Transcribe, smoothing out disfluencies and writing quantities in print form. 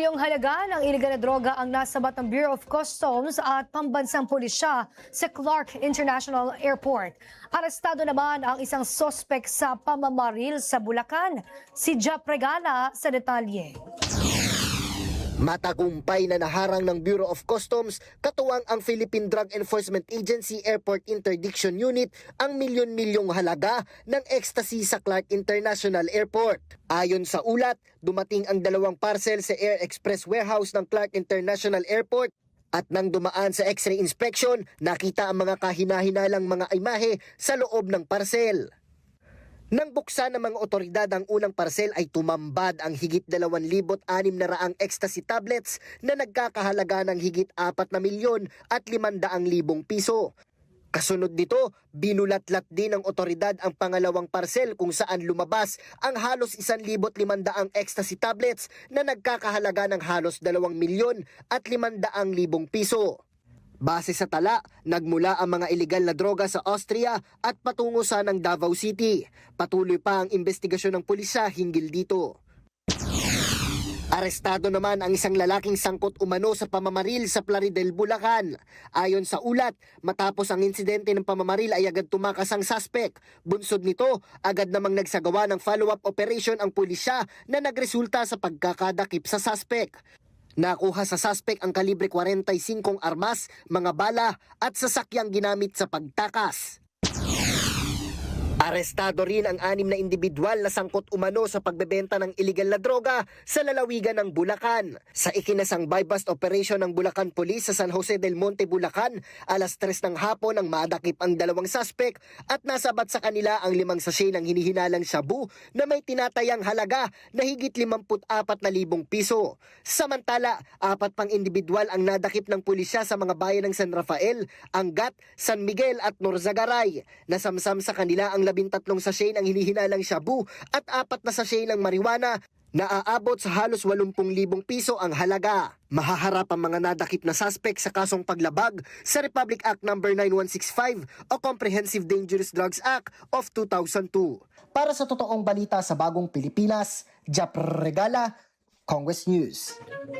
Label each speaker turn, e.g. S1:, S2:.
S1: milyong halaga ng iligal na droga ang nasabat ng Bureau of Customs at pambansang pulisya sa Clark International Airport. Arestado naman ang isang sospek sa pamamaril sa Bulacan. Si Jap Regala sa detalye.
S2: Matagumpay na naharang ng Bureau of Customs, katuwang ang Philippine Drug Enforcement Agency Airport Interdiction Unit ang milyon-milyong halaga ng ecstasy sa Clark International Airport. Ayon sa ulat, dumating ang 2 parcel sa Air Express Warehouse ng Clark International Airport at nang dumaan sa X-ray inspection, nakita ang mga kahina-hinalang mga imahe sa loob ng parcel. Nang buksan ng mga otoridad ang unang parcel ay tumambad ang higit 2,600 ecstasy tablets na nagkakahalaga ng higit 4 na milyon at 500,000 piso. Kasunod nito, binulatlat din ng otoridad ang pangalawang parcel kung saan lumabas ang halos 1,500 ecstasy tablets na nagkakahalaga ng halos 2 milyon at 500,000 piso. Base sa tala, nagmula ang mga ilegal na droga sa Austria at patungo sa ng Davao City. Patuloy pa ang investigasyon ng pulisya hinggil dito. Arestado naman ang isang lalaking sangkot umano sa pamamaril sa Plaridel, Bulacan. Ayon sa ulat, matapos ang insidente ng pamamaril ay agad tumakas ang suspect. Bunsod nito, agad namang nagsagawa ng follow-up operation ang pulisya na nagresulta sa pagkakadakip sa suspect. Nakuha sa suspect ang kalibre 45 armas, mga bala at sasakyang ginamit sa pagtakas. Arestado rin ang 6 na individual na sangkot umano sa pagbebenta ng iligal na droga sa lalawigan ng Bulacan. Sa ikinasang buy-bust operation ng Bulacan Police sa San Jose del Monte, Bulacan, alas 3 ng hapon nang madakip ang 2 suspect at nasabat sa kanila ang 5 sachet ng hinihinalang shabu na may tinatayang halaga na higit 54,000 piso. Samantala, 4 pang individual ang nadakip ng pulisya sa mga bayan ng San Rafael, Angat, San Miguel at Norzagaray. Nasamsam sa kanila ang 13 sachet ng hinihinalang shabu at 4 na sachet ng marijuana na aabot sa halos 80,000 piso ang halaga. Mahaharap ang mga nadakip na suspect sa kasong paglabag sa Republic Act No. 9165 o Comprehensive Dangerous Drugs Act of 2002. Para sa totoong balita sa Bagong Pilipinas, Jap Regala, Congress News.